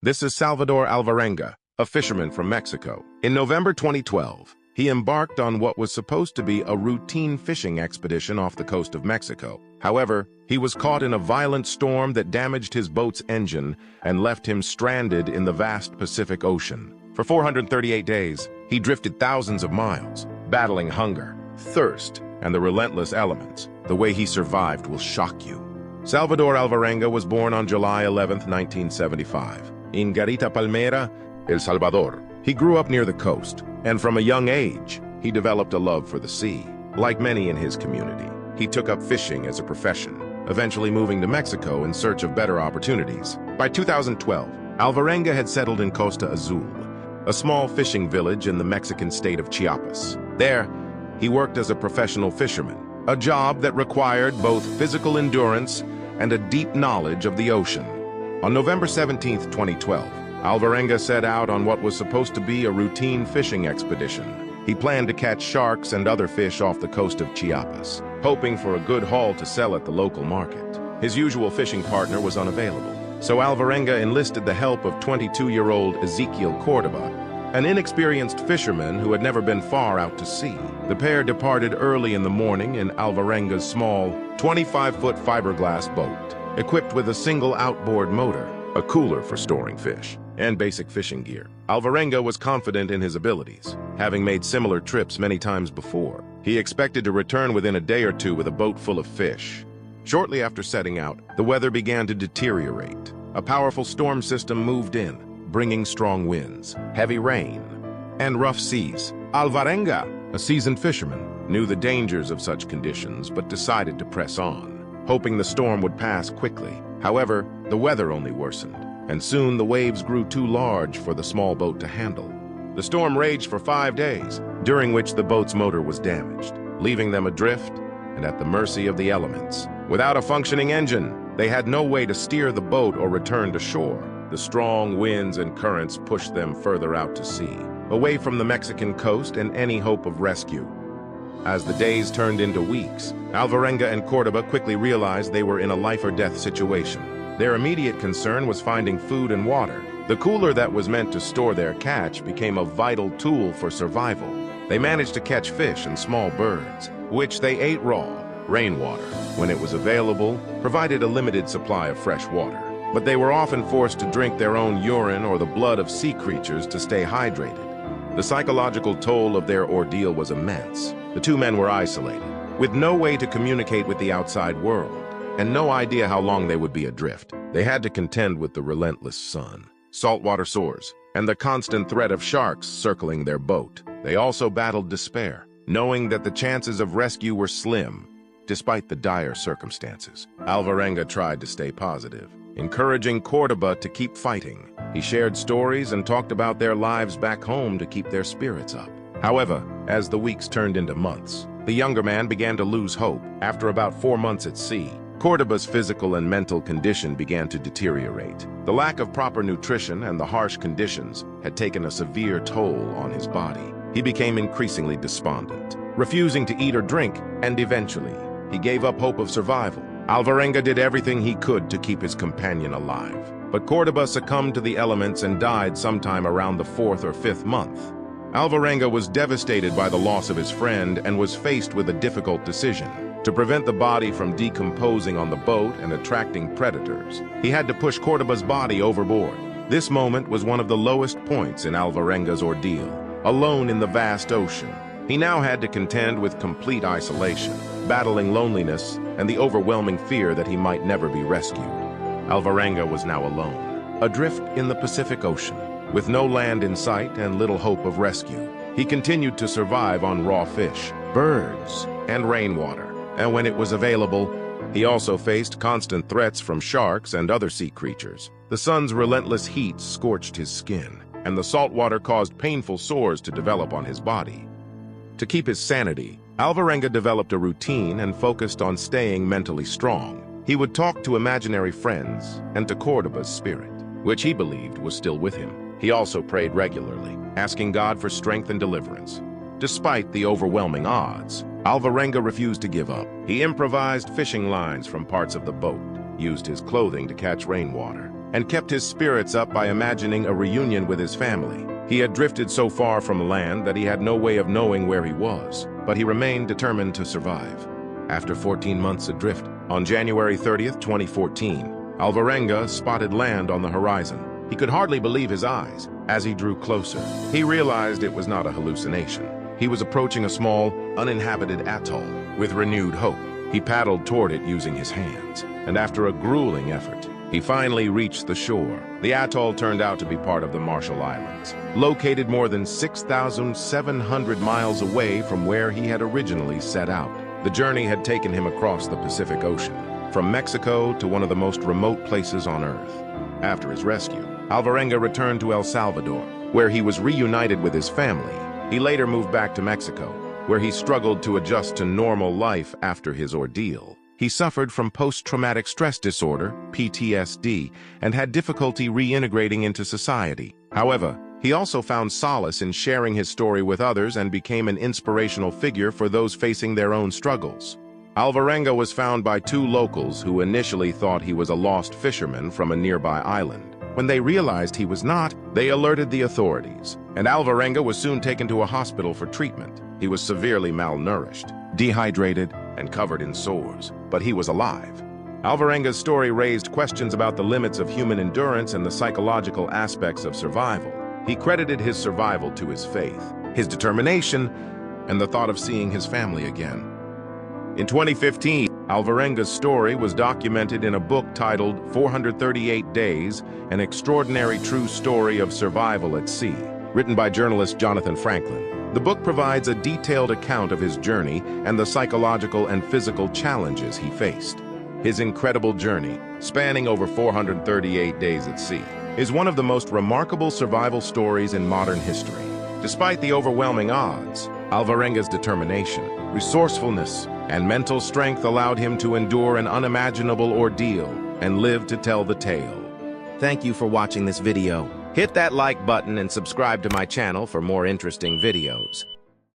This is Salvador Alvarenga, a fisherman from Mexico. In November 2012, he embarked on what was supposed to be a routine fishing expedition off the coast of Mexico. However, he was caught in a violent storm that damaged his boat's engine and left him stranded in the vast Pacific Ocean. For 438 days, he drifted thousands of miles, battling hunger, thirst, and the relentless elements. The way he survived will shock you. Salvador Alvarenga was born on July 11, 1975, in Garita Palmera, El Salvador. He grew up near the coast, and from a young age, he developed a love for the sea. Like many in his community, he took up fishing as a profession, eventually moving to Mexico in search of better opportunities. By 2012, Alvarenga had settled in Costa Azul, a small fishing village in the Mexican state of Chiapas. There, he worked as a professional fisherman, a job that required both physical endurance and a deep knowledge of the ocean. On November 17, 2012, Alvarenga set out on what was supposed to be a routine fishing expedition. He planned to catch sharks and other fish off the coast of Chiapas, hoping for a good haul to sell at the local market. His usual fishing partner was unavailable, so Alvarenga enlisted the help of 22-year-old Ezequiel Cordoba, an inexperienced fisherman who had never been far out to sea. The pair departed early in the morning in Alvarenga's small, 25-foot fiberglass boat, equipped with a single outboard motor, a cooler for storing fish, and basic fishing gear. Alvarenga was confident in his abilities, having made similar trips many times before. He expected to return within a day or two with a boat full of fish. Shortly after setting out, the weather began to deteriorate. A powerful storm system moved in, bringing strong winds, heavy rain, and rough seas. Alvarenga, a seasoned fisherman, knew the dangers of such conditions but decided to press on, hoping the storm would pass quickly. However, the weather only worsened, and soon the waves grew too large for the small boat to handle. The storm raged for 5 days, during which the boat's motor was damaged, leaving them adrift and at the mercy of the elements. Without a functioning engine, they had no way to steer the boat or return to shore. The strong winds and currents pushed them further out to sea, away from the Mexican coast and any hope of rescue. As the days turned into weeks, Alvarenga and Cordoba quickly realized they were in a life-or-death situation. Their immediate concern was finding food and water. The cooler that was meant to store their catch became a vital tool for survival. They managed to catch fish and small birds, which they ate raw. Rainwater, when it was available, provided a limited supply of fresh water, but they were often forced to drink their own urine or the blood of sea creatures to stay hydrated. The psychological toll of their ordeal was immense. The two men were isolated, with no way to communicate with the outside world, and no idea how long they would be adrift. They had to contend with the relentless sun, saltwater sores, and the constant threat of sharks circling their boat. They also battled despair, knowing that the chances of rescue were slim, despite the dire circumstances. Alvarenga tried to stay positive, encouraging Cordoba to keep fighting. He shared stories and talked about their lives back home to keep their spirits up. However, as the weeks turned into months, the younger man began to lose hope. After about 4 months at sea, Cordoba's physical and mental condition began to deteriorate. The lack of proper nutrition and the harsh conditions had taken a severe toll on his body. He became increasingly despondent, refusing to eat or drink, and eventually, he gave up hope of survival. Alvarenga did everything he could to keep his companion alive, but Cordoba succumbed to the elements and died sometime around the 4th or 5th month. Alvarenga was devastated by the loss of his friend and was faced with a difficult decision. To prevent the body from decomposing on the boat and attracting predators, he had to push Cordoba's body overboard. This moment was one of the lowest points in Alvarenga's ordeal. Alone in the vast ocean, he now had to contend with complete isolation, battling loneliness and the overwhelming fear that he might never be rescued. Alvarenga was now alone, adrift in the Pacific Ocean, with no land in sight and little hope of rescue. He continued to survive on raw fish, birds, and rainwater, and when it was available, he also faced constant threats from sharks and other sea creatures. The sun's relentless heat scorched his skin, and the salt water caused painful sores to develop on his body. To keep his sanity, Alvarenga developed a routine and focused on staying mentally strong. He would talk to imaginary friends and to Cordoba's spirit, which he believed was still with him. He also prayed regularly, asking God for strength and deliverance. Despite the overwhelming odds, Alvarenga refused to give up. He improvised fishing lines from parts of the boat, used his clothing to catch rainwater, and kept his spirits up by imagining a reunion with his family. He had drifted so far from land that he had no way of knowing where he was, but he remained determined to survive. After 14 months adrift, on January 30th, 2014, Alvarenga spotted land on the horizon. He could hardly believe his eyes. As he drew closer, he realized it was not a hallucination. He was approaching a small, uninhabited atoll. With renewed hope, he paddled toward it using his hands, and after a grueling effort, he finally reached the shore. The atoll turned out to be part of the Marshall Islands, located more than 6,700 miles away from where he had originally set out. The journey had taken him across the Pacific Ocean, from Mexico to one of the most remote places on Earth. After his rescue, Alvarenga returned to El Salvador, where he was reunited with his family. He later moved back to Mexico, where he struggled to adjust to normal life after his ordeal. He suffered from post-traumatic stress disorder, PTSD, and had difficulty reintegrating into society. However, he also found solace in sharing his story with others and became an inspirational figure for those facing their own struggles. Alvarenga was found by two locals who initially thought he was a lost fisherman from a nearby island. When they realized he was not, they alerted the authorities, and Alvarenga was soon taken to a hospital for treatment. He was severely malnourished, dehydrated, and covered in sores, but he was alive. Alvarenga's story raised questions about the limits of human endurance and the psychological aspects of survival. He credited his survival to his faith, his determination, and the thought of seeing his family again. In 2015, Alvarenga's story was documented in a book titled 438 Days, An Extraordinary True Story of Survival at Sea, written by journalist Jonathan Franklin. The book provides a detailed account of his journey and the psychological and physical challenges he faced. His incredible journey, spanning over 438 days at sea, is one of the most remarkable survival stories in modern history. Despite the overwhelming odds, Alvarenga's determination, resourcefulness, and mental strength allowed him to endure an unimaginable ordeal and live to tell the tale. Thank you for watching this video. Hit that like button and subscribe to my channel for more interesting videos.